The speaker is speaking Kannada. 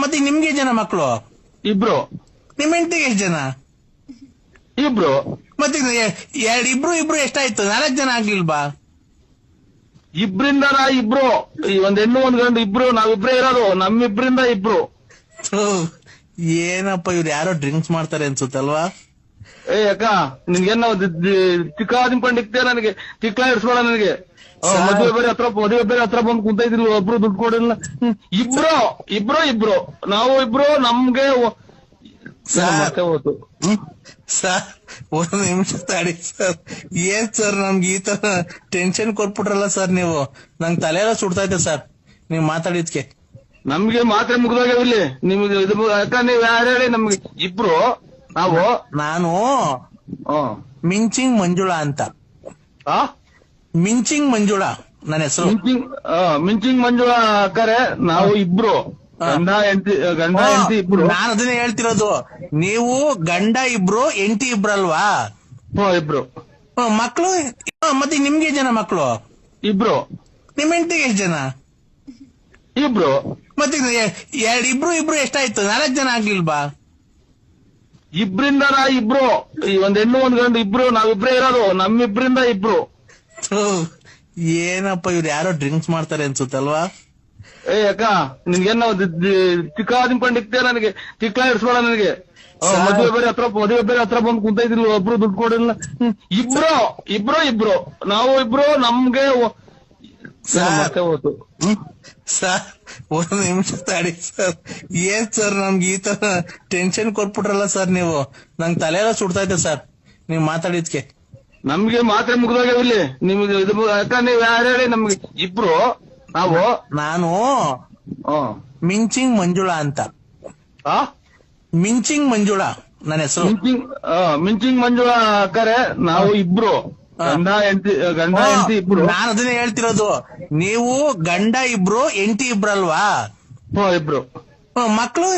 ಮತ್ತೆ ನಿಮ್ಗೆ ಜನ ಮಕ್ಕಳು? ಇಬ್ರು. ನಿಮ್ ಹೆಂಡತಿಗೆ ಎಷ್ಟು ಜನ? ಇಬ್ರು. ಮತ್ತೆ ಇಬ್ರು ಇಬ್ರು ಎಷ್ಟಾಯ್ತು? 4 ಜನ ಆಗ್ಲಿಲ್ವಾ? ಇಬ್ರಿಂದ ಇಬ್ರು, ಒಂದ್ ಹೆಣ್ಣು ಒಂದ್ ಗಂಡು ಇಬ್ರು, ನಾವಿಬ್ರೇ ಇರೋದು. ನಮ್ಮಿಬ್ರಿಂದ ಇಬ್ರು. ಏನಪ್ಪ ಇವ್ರು ಯಾರೋ ಡ್ರಿಂಕ್ಸ್ ಮಾಡ್ತಾರೆ ಅನ್ಸುತ್ತಲ್ವಾ? ಅಕ್ಕ ನಿನ್ಗೇನ್ ನಾವು ತಿಕ್ಕಾದಿಂಪಂಡಿಕ್ತೇ, ನನಗೆ ತಿಕ್ಲಾ ಇಡ್ಸ್ಬೇಡ ನನಗೆ. ಮದುವೆ ಬೇರೆ ಹತ್ರ ಬಂದು ಕುಂತ ಇದ್ರಿ, ಒಬ್ರು ದುಡ್ಡು ಕೊಡಿಲ್ಲ. ಇಬ್ರು ಇಬ್ರು ಇಬ್ರು ನಾವು ಇಬ್ರು, ನಮ್ಗೆ ಮತ್ತೆ ಹೋತು. ಸರ್ ಒಂದು ನಿಮಿಷ ತಡಿ ಸರ್. ಏನ್ ಸರ್ ನಮ್ಗೆ ಈ ತರ ಟೆನ್ಷನ್ ಕೊಟ್ಬಿಟ್ರಲ್ಲ ಸರ್ ನೀವು. ನಂಗೆ ತಲೆ ಎಲ್ಲ ಸುಡ್ತಾ ಇದೆ ಸರ್ ನೀವ್ ಮಾತಾಡಿದ್ಕೆ. ನಮ್ಗೆ ಮಾತ್ರೆ ಮುಗ್ದೋಗ್ಯಾವಿಲ್ಲಿ. ನಿಮ್ಗೆ ಅಕ್ಕ ನೀವ್ ಯಾರು ಹೇಳಿ? ನಮ್ಗೆ ಇಬ್ರು ನಾವು. ನಾನು ಮಿಂಚಿಂಗ್ ಮಂಜುಳಾ ಅಂತ. ಮಿಂಚಿಂಗ್ ಮಂಜುಳಾ ನನ್ನ ಹೆಸರು. ಮಿಂಚಿಂಗ್ ಮಂಜುಳಾ ಅಕ್ಕರೆ ನಾವು ಇಬ್ರು ಗಂಡ ಹೆಂಡತಿ ಇಬ್ರು. ನಾನು ಅದನ್ನೇ ಹೇಳ್ತಿರೋದು. ನೀವು ಗಂಡ ಇಬ್ರು ಹೆಂಡತಿ ಇಬ್ರಲ್ವಾ? ಇಬ್ರು. ಮಕ್ಳು? ಮತ್ತೆ ನಿಮ್ಗೆ ಜನ ಮಕ್ಳು? ಇಬ್ರು. ನಿಮ್ ಹೆಂಡತಿಗೆ ಎಷ್ಟು ಜನ? ಇಬ್ರು. ಮತ್ತೆ ಇಬ್ರು ಇಬ್ರು ಎಷ್ಟಾಯ್ತು? 4 ಜನ ಆಗ್ಲಿಲ್ವಾ? ಇಬ್ರಿಂದ ಇಬ್ರು, ಒಂದ್ ಹೆಣ್ಣು ಒಂದ್ ಗಂಡು ಇಬ್ರು, ನಾವಿಬ್ರೇ ಇರೋದು. ನಮ್ಮಿಬ್ರಿಂದ ಇಬ್ರು. ಏನಪ್ಪ ಇವ್ರು ಯಾರೋ ಡ್ರಿಂಕ್ಸ್ ಮಾಡ್ತಾರೆ ಅನ್ಸುತ್ತಲ್ವಾ? ಅಕ್ಕ ನಿನ್ಗೇನ್ ನಾವು ತಿಕ್ಕಾದಿಂಪಂಡಿಕ್ತೇ, ನನಗೆ ತಿಕ್ಲಾ ಇಡ್ಸ್ಬೇಡ ನನಗೆ. ಮದುವೆ ಬೇರೆ ಹತ್ರ ಬಂದು ಕುಂತ ಇದ್ರಿ, ಒಬ್ರು ದುಡ್ಡು ಕೊಡಿಲ್ಲ. ಇಬ್ರು ಇಬ್ರು ಇಬ್ರು ನಾವು ಇಬ್ರು, ನಮ್ಗೆ ಮತ್ತೆ ಹೋತು. ಸರ್ ಒಂದು ನಿಮಿಷ ತಡಿ ಸರ್. ಏನ್ ಸರ್ ನಮ್ಗೆ ಈ ತರ ಟೆನ್ಷನ್ ಕೊಟ್ಬಿಟ್ರಲ್ಲ ಸರ್ ನೀವು. ನಂಗೆ ತಲೆ ಎಲ್ಲ ಸುಡ್ತಾ ಇದೆ ಸರ್ ನೀವ್ ಮಾತಾಡಿದ್ಕೆ. ನಮ್ಗೆ ಮಾತ್ರೆ ಮುಗ್ದೋಗ್ಯಾವಿಲ್ಲಿ. ನಿಮ್ಗೆ ಅಕ್ಕ ನೀವ್ ಯಾರು ಹೇಳಿ? ನಮ್ಗೆ ಇಬ್ರು ನಾವು. ನಾನು ಮಿಂಚಿಂಗ್ ಮಂಜುಳಾ ಅಂತ. ಮಿಂಚಿಂಗ್ ಮಂಜುಳಾ ನನ್ನ ಹೆಸರು. ಮಿಂಚಿಂಗ್ ಮಂಜುಳಾ ಅಕ್ಕರೆ ನಾವು ಇಬ್ರು ಗಂಡ ಹೆಂಡತಿ ಇಬ್ರು. ನಾನು ಅದನ್ನೇ ಹೇಳ್ತಿರೋದು. ನೀವು ಗಂಡ ಇಬ್ರು ಹೆಂಡತಿ ಇಬ್ರಲ್ವಾ? ಇಬ್ರು. ಮಕ್ಳು?